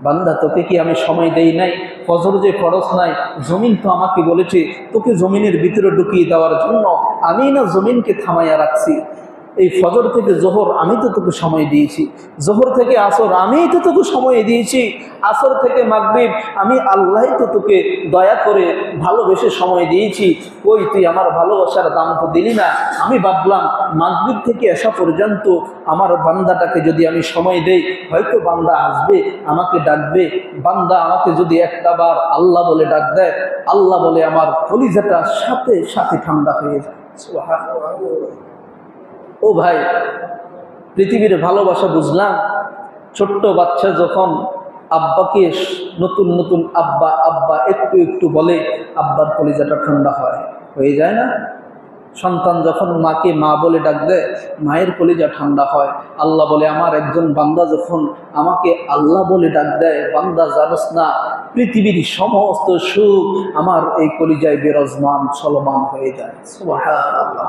বান্দা তোকে কি আমি সময় দেই নাই? ফজর যে ফরজ নাই, জমিন তো আমাকে বলেছে তোকে জমিনের ভিতরে ঢুকিয়ে দেওয়ার জন্য, আমি না জমিনকে থামাইয়া রাখছি। এই ফজর থেকে জোহর আমি তো তোকে সময় দিয়েছি, জোহর থেকে আসর আমি তো তোকে সময় দিয়েছি, আসর থেকে মাগরিব আমি আল্লাহ তো তোকে দয়া করে ভালোবেসে সময় দিয়েছি। ওই তুই আমার ভালোবাসার দাম তো দিলি না। আমি ভাবলাম মাগরিব থেকে আসা পর্যন্ত আমার বান্দাটাকে যদি আমি সময় দেই, হয়তো বান্দা আসবে, আমাকে ডাকবে। বান্দা আমাকে যদি একটা বার আল্লাহ বলে ডাক দেয়, আল্লাহ বলে আমার কলিজাটা সাথে সাথে ঠান্ডা হয়ে যায়। সুবহানাল্লাহ। ও ভাই, পৃথিবীর ভালোবাসা বুঝলাম ছোট্ট বাচ্চা যখন আব্বাকে নতুন নতুন আব্বা আব্বা একটু একটু বলে, আব্বার কলিজাটা ঠান্ডা হয়ে যায় না? সন্তান যখন মাকে মা বলে ডাক দেয়, মায়ের কলিজা ঠান্ডা হয়। আল্লাহ বলে আমার একজন বান্দা যখন আমাকে আল্লাহ বলে ডাক দেয়, বান্দা জানোস না পৃথিবীর সমস্ত সুখ আমার এই কলিজায় বিরাজমান চলমান হয়ে যায়। সুবহানাল্লাহ।